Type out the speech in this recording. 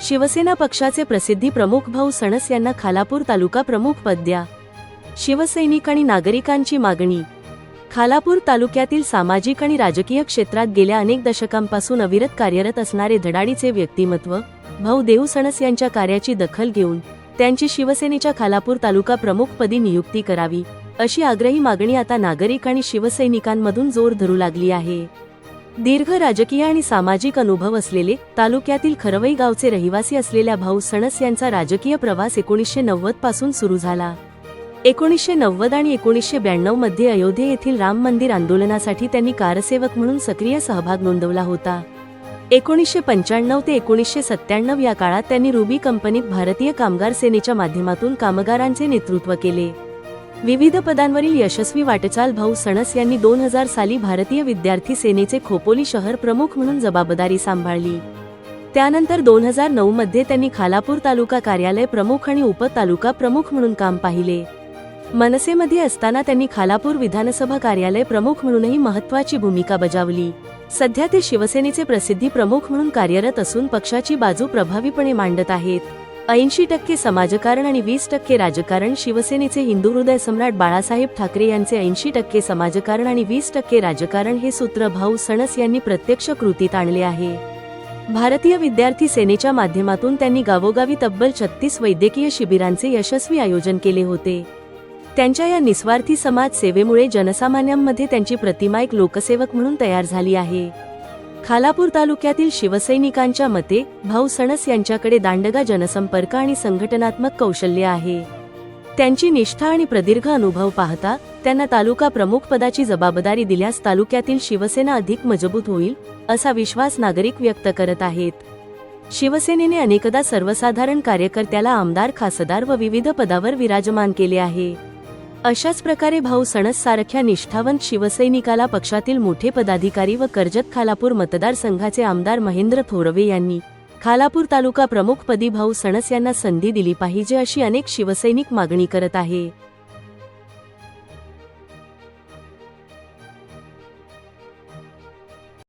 शिवसेना पक्षाचे प्रसिद्धी प्रमुख भाऊ सणस यांना खालापूर तालुका प्रमुख पद द्या. शिवसैनिक आणि नागरिकांची मागणी. खालापूर तालुक्यातील सामाजिक आणि राजकीय क्षेत्रात गेल्या अनेक दशकांपासून अविरत कार्यरत असणारे धडाडीचे व्यक्तिमत्व भाऊ देऊ सणस यांच्या कार्याची दखल घेऊन त्यांची शिवसेनेच्या खालापूर तालुका प्रमुखपदी नियुक्ती करावी, अशी आग्रही मागणी आता नागरिक आणि शिवसैनिकांमधून जोर धरू लागली आहे. दीर्घ राजकीय आणि सामाजिक अनुभव असलेले, तालुक्यातील खरवई गावचे रहिवासी असलेल्या भाऊ सणस यांचा राजकीय प्रवास 1990 पासून सुरू झाला. 1990 आणि 1992 मध्ये अयोध्ये येथील राम मंदिर आंदोलनासाठी त्यांनी कारसेवक म्हणून सक्रिय सहभाग नोंदवला होता. 1995 ते 1997 या काळात त्यांनी रुबी कंपनीत भारतीय कामगार सेनेच्या माध्यमातून कामगारांचे नेतृत्व केले. विविध पदांवरील यशस्वी वाटचाल भाऊ सणस यांनी 2000 साली भारतीय विद्यार्थी सेनेचे खोपोली शहर प्रमुख म्हणून जबाबदारी सांभाळली. त्यानंतर 2009 मध्ये त्यांनी खालापूर तालुका कार्यालय प्रमुख आणि उप तालुका प्रमुख म्हणून काम पाहिले. मनसेमध्ये असताना त्यांनी खालापूर विधानसभा कार्यालय प्रमुख म्हणूनही महत्त्वाची भूमिका बजावली. सध्या ते शिवसेनेचे प्रसिद्धी प्रमुख म्हणून कार्यरत असून पक्षाची बाजू प्रभावीपणे मांडत आहेत. 80% समाजकारण आणि 20% राजकारण. शिवसेनेचे हिंदू हृदय सम्राट बाळासाहेब ठाकरे यांचे 80% समाजकारण आणि 20% राजकारण हे सूत्र भाऊ सणस यांनी प्रत्यक्ष कृतीत आणले आहे. भारतीय विद्यार्थी सेनेच्या माध्यमातून त्यांनी गावोगावी तब्बल 36 वैद्यकीय शिबिरांचे यशस्वी आयोजन केले होते. त्यांच्या या निस्वार्थी समाज सेवेमुळे जनसामान्यांमध्ये त्यांची प्रतिमा एक लोकसेवक म्हणून तयार झाली आहे. खालापूर तालुक्यातील शिवसैनिकांच्या मते भाऊ सणस यांच्याकडे दांडगा जनसंपर्क आणि संघटनात्मक कौशल्य आहे. त्यांची निष्ठा आणि प्रदीर्घ अनुभव पाहता त्यांना तालुका प्रमुख पदाची जबाबदारी दिल्यास तालुक्यातील शिवसेना अधिक मजबूत होईल, असा विश्वास नागरिक व्यक्त करत आहेत. शिवसेनेने अनेकदा सर्वसाधारण कार्यकर्त्याला आमदार, खासदार व विविध पदावर विराजमान केले आहे. अशाच प्रकारे भाऊ सणस सारख्या निष्ठावंत शिवसैनिकाला पक्षातील मोठे पदाधिकारी व कर्जत खालापूर मतदारसंघाचे आमदार महेंद्र थोरवे यांनी खालापूर तालुका प्रमुखपदी भाऊ सणस यांना संधी दिली पाहिजे, अशी अनेक शिवसैनिक मागणी करत आहे.